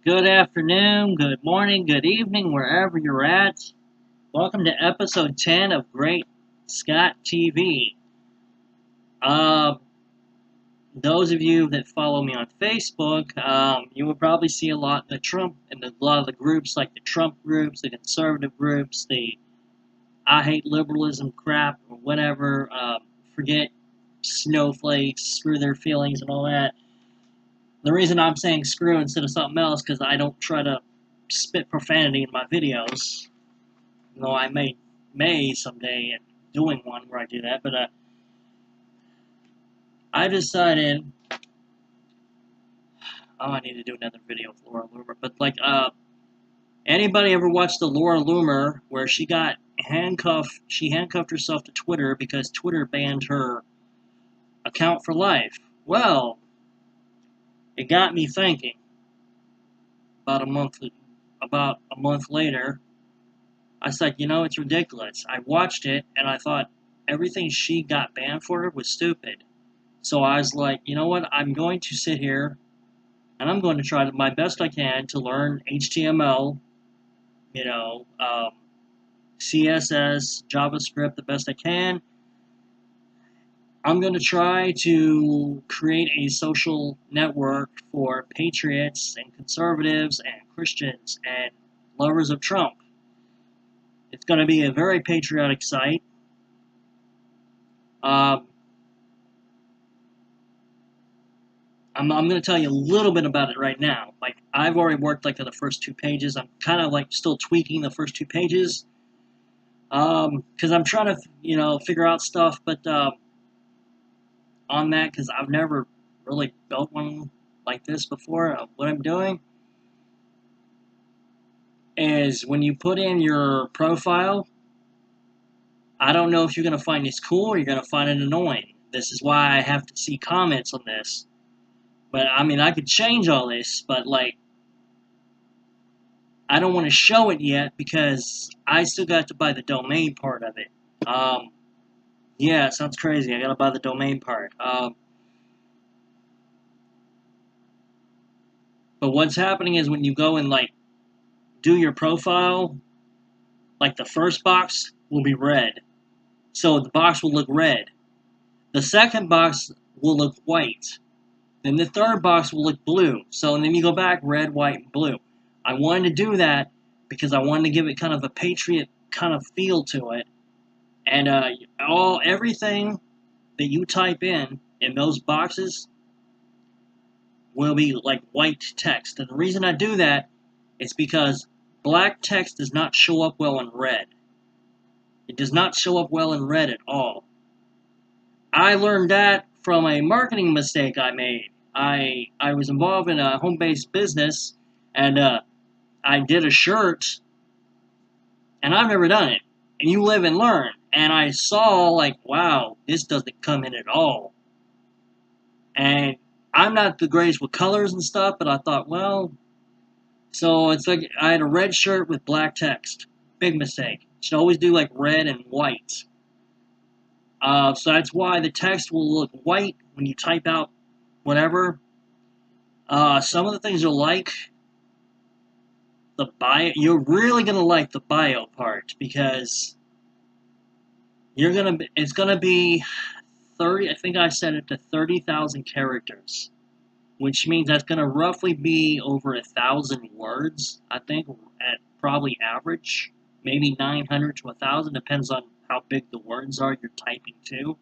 Good afternoon, good morning, good evening, wherever you're at. Welcome to episode 10 of Great Scott TV. Uh, those of you that follow me on Facebook, you will probably see a lot of the Trump and a lot of the groups, like the Trump groups, the conservative groups, the I hate liberalism crap, or whatever. Forget snowflakes, screw their feelings, and all that. The reason I'm saying screw instead of something else because I don't try to spit profanity in my videos. Though I may someday doing one where I do that, but I decided I need to do another video with Laura Loomer. But anybody ever watched the Laura Loomer where she got handcuffed? She handcuffed herself to Twitter because Twitter banned her account for life. Well, it got me thinking. About a month later, I said, it's ridiculous. I watched it and I thought everything she got banned for was stupid. So I was like, you know what? I'm going to sit here and I'm going to try my best I can to learn HTML, CSS, JavaScript the best I can. I'm going to try to create a social network for patriots and conservatives and Christians and lovers of Trump. It's going to be a very patriotic site. I'm going to tell you a little bit about it right now. Like, I've already worked on the first 2 pages. I'm kind of still tweaking the first 2 pages. Because I'm trying to, figure out stuff, but on that, because I've never really built one like this before. What I'm doing is when you put in your profile, I don't know if you're going to find this cool or you're going to find it annoying. This is why I have to see comments on this. But, I could change all this, but, I don't want to show it yet because I still got to buy the domain part of it. Yeah, it sounds crazy. I got to buy the domain part. But what's happening is when you go and, do your profile, the first box will be red. So the box will look red. The second box will look white. Then the third box will look blue. So and then you go back, red, white, and blue. I wanted to do that because I wanted to give it kind of a patriot kind of feel to it. And everything that you type in those boxes will be like white text. And the reason I do that is because black text does not show up well in red. It does not show up well in red at all. I learned that from a marketing mistake I made. I was involved in a home-based business, and I did a shirt, and I've never done it. And you live and learn. And I saw, wow, this doesn't come in at all. And I'm not the greatest with colors and stuff, but I thought, well, so it's like I had a red shirt with black text. Big mistake. You should always do red and white. So that's why the text will look white when you type out whatever. Some of the things you'll like, the bio, you're really gonna like the bio part because it's gonna be 30. I think I set it to 30,000 characters, which means that's gonna roughly be over 1,000 words. I think at probably average, maybe 900 to 1,000, depends on how big the words are you're typing to.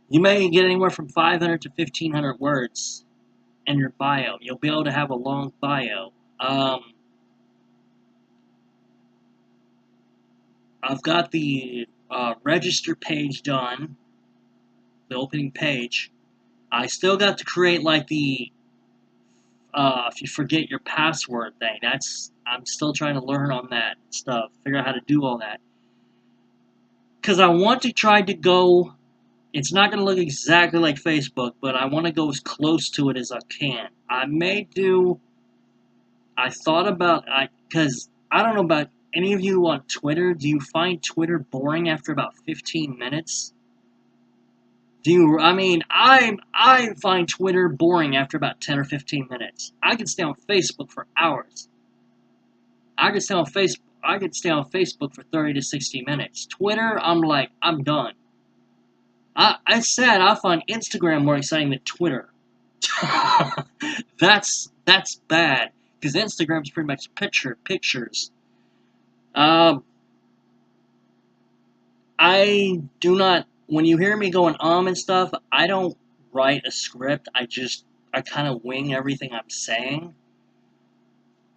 You may get anywhere from 500 to 1,500 words in your bio. You'll be able to have a long bio. I've got the register page done, the opening page. I still got to create the if you forget your password thing. I'm still trying to learn on that stuff, figure out how to do all that. Because I want to try to go, it's not going to look exactly like Facebook, but I want to go as close to it as I can. I thought about, because I don't know about any of you on Twitter, do you find Twitter boring after about 15 minutes? I mean, I find Twitter boring after about 10 or 15 minutes. I can stay on Facebook for hours. I could stay on Facebook for 30 to 60 minutes. Twitter, I'm like, I'm done. I said I find Instagram more exciting than Twitter. That's bad because Instagram's pretty much pictures. Um, I do not. When you hear me going and stuff, I don't write a script. I kind of wing everything I'm saying.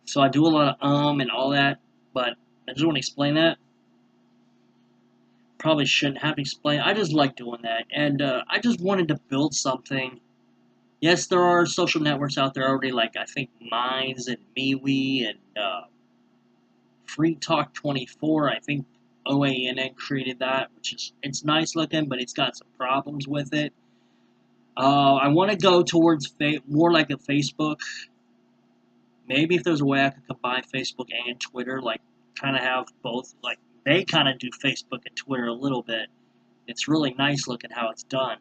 So I do a lot of and all that, but I just want to explain that. Probably shouldn't have to explain. I just like doing that, and I just wanted to build something. Yes, there are social networks out there already, like I think Minds and MeWe and Free Talk 24. I think OANN created that, which is it's nice looking, but it's got some problems with it. I want to go towards more like a Facebook. Maybe if there's a way I could combine Facebook and Twitter, like kind of have both. Like they kind of do Facebook and Twitter a little bit. It's really nice looking how it's done.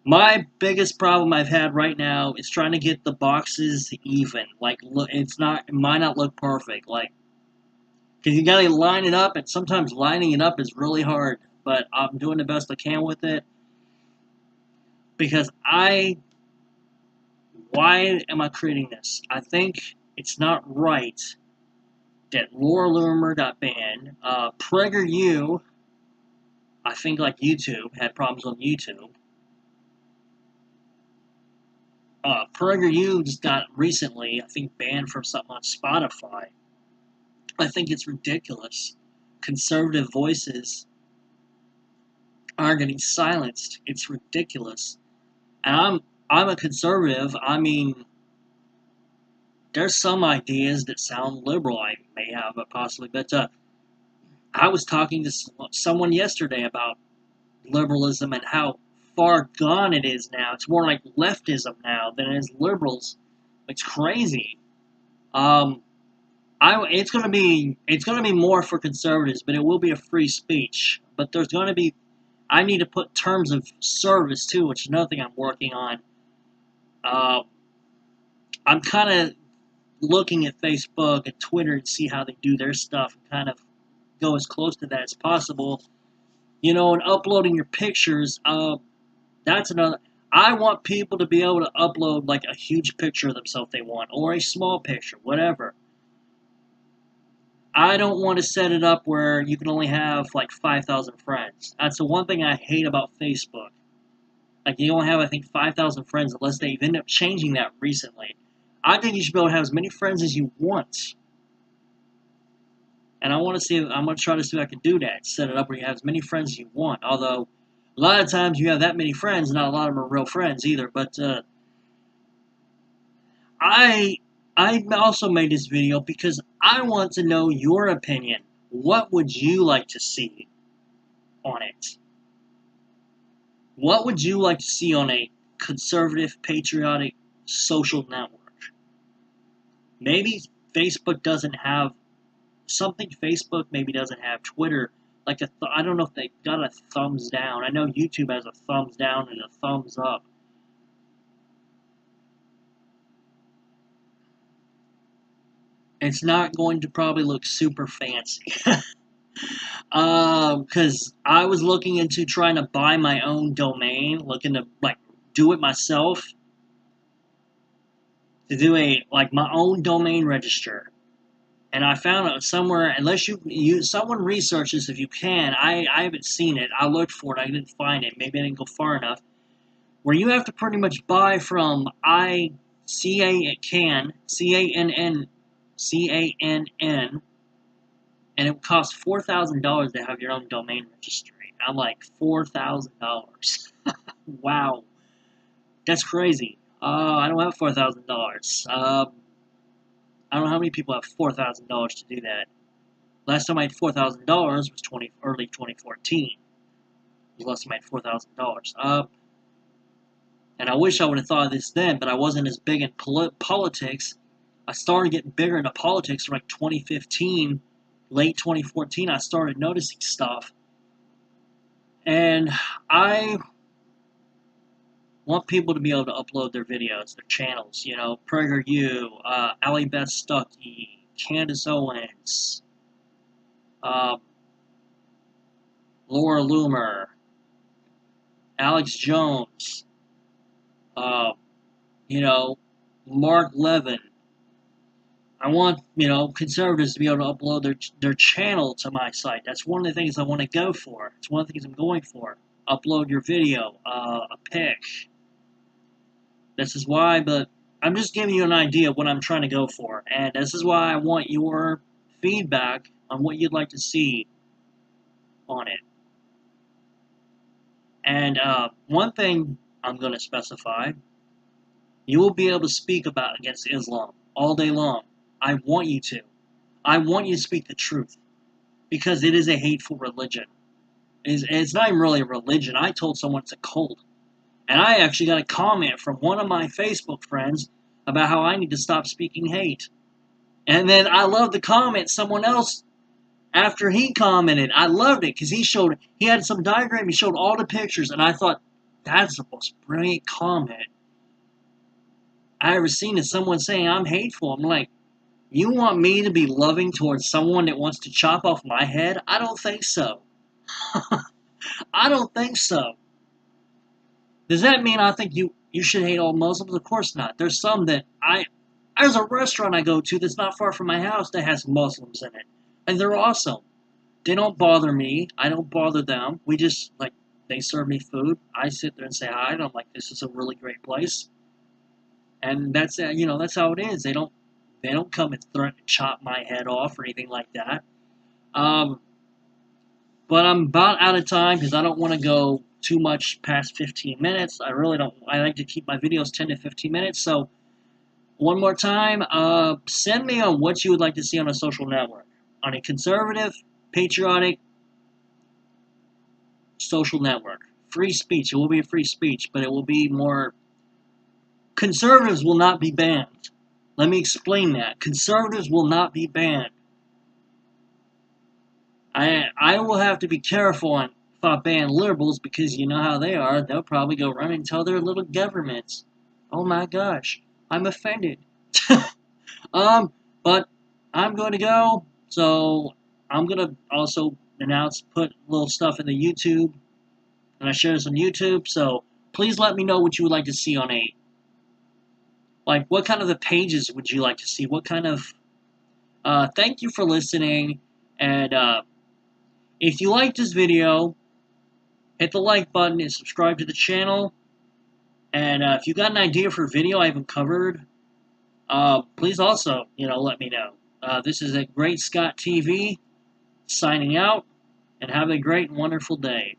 My biggest problem I've had right now is trying to get the boxes even. Like, look, it might not look perfect. Like, because you gotta line it up, and sometimes lining it up is really hard. But I'm doing the best I can with it because why am I creating this? I think it's not right that Laura Loomer got banned. PragerU, I think like YouTube, had problems on YouTube. PragerU just got recently, I think, banned from something on Spotify. I think it's ridiculous. Conservative voices are getting silenced. It's ridiculous. And I'm a conservative. I mean, there's some ideas that sound liberal I may have, but possibly. But I was talking to someone yesterday about liberalism and how far gone it is now. It's more like leftism now than it is liberals. It's crazy. Um, it's gonna be more for conservatives, but it will be a free speech. But there's gonna be I need to put terms of service too, which is another thing I'm working on. Uh, I'm kind of looking at Facebook and Twitter and see how they do their stuff and kind of go as close to that as possible. You know, and uploading your pictures. That's another. I want people to be able to upload like a huge picture of themselves they want, or a small picture, whatever. I don't want to set it up where you can only have like 5,000 friends. That's the one thing I hate about Facebook. Like you only have, I think, 5,000 friends unless they've ended up changing that recently. I think you should be able to have as many friends as you want. And I'm going to try to see if I can do that. Set it up where you have as many friends as you want. Although, a lot of times you have that many friends, not a lot of them are real friends either. But I also made this video because I want to know your opinion. What would you like to see on it? What would you like to see on a conservative, patriotic social network? Maybe Facebook doesn't have something. Facebook maybe doesn't have Twitter. Like I don't know if they got a thumbs down. I know YouTube has a thumbs down and a thumbs up. It's not going to probably look super fancy. Because I was looking into trying to buy my own domain, looking to like do it myself, to do my own domain register. And I found out somewhere, unless someone researches if you can. I haven't seen it. I looked for it. I didn't find it. Maybe I didn't go far enough. Where you have to pretty much buy from CANN, and it costs $4,000 to have your own domain registry. I'm like, $4,000. Wow, that's crazy. I don't have $4,000. I don't know how many people have $4,000 to do that. Last time I had $4,000 was early 2014. It was last time I had $4,000. And I wish I would have thought of this then, but I wasn't as big in politics. I started getting bigger into politics from like 2015, late 2014. I started noticing stuff, and I want people to be able to upload their videos, their channels. You know, PragerU, Allie Beth Stuckey, Candace Owens, um, Laura Loomer, Alex Jones, uh, you know, Mark Levin. I want, you know, conservatives to be able to upload their channel to my site. That's one of the things I want to go for. It's one of the things I'm going for. Upload your video, a pic. This is why, but I'm just giving you an idea of what I'm trying to go for. And this is why I want your feedback on what you'd like to see on it. And one thing I'm going to specify, you will be able to speak about against Islam all day long. I want you to. I want you to speak the truth. Because it is a hateful religion. It's not even really a religion. I told someone it's a cult. And I actually got a comment from one of my Facebook friends about how I need to stop speaking hate. And then I loved the comment someone else, after he commented, I loved it because he had some diagram, he showed all the pictures, and I thought, that's the most brilliant comment I ever seen, is someone saying I'm hateful. I'm like, you want me to be loving towards someone that wants to chop off my head? I don't think so. I don't think so. Does that mean I think you should hate all Muslims? Of course not. There's some that there's a restaurant I go to that's not far from my house that has Muslims in it. And they're awesome. They don't bother me. I don't bother them. We just, like, they serve me food. I sit there and say hi, and I'm like, this is a really great place. And that's, you know, that's how it is. They don't come and threaten to chop my head off or anything like that. But I'm about out of time because I don't want to go too much past 15 minutes. I really don't. I like to keep my videos 10 to 15 minutes. So, one more time, send me on what you would like to see on a social network. On a conservative, patriotic social network. Free speech. It will be a free speech, but it will be more... Conservatives will not be banned. Let me explain that. Conservatives will not be banned. I will have to be careful if I ban liberals, because you know how they are. They'll probably go run and tell their little governments. Oh my gosh, I'm offended. But I'm going to go, so I'm going to also put little stuff in the YouTube, and I share this on YouTube, so please let me know what you would like to see on like, what kind of the pages would you like to see? What kind of, thank you for listening, and, if you like this video, hit the like button and subscribe to the channel. And if you got an idea for a video I haven't covered, please also, let me know. This is at Great Scott TV, signing out, and have a great and wonderful day.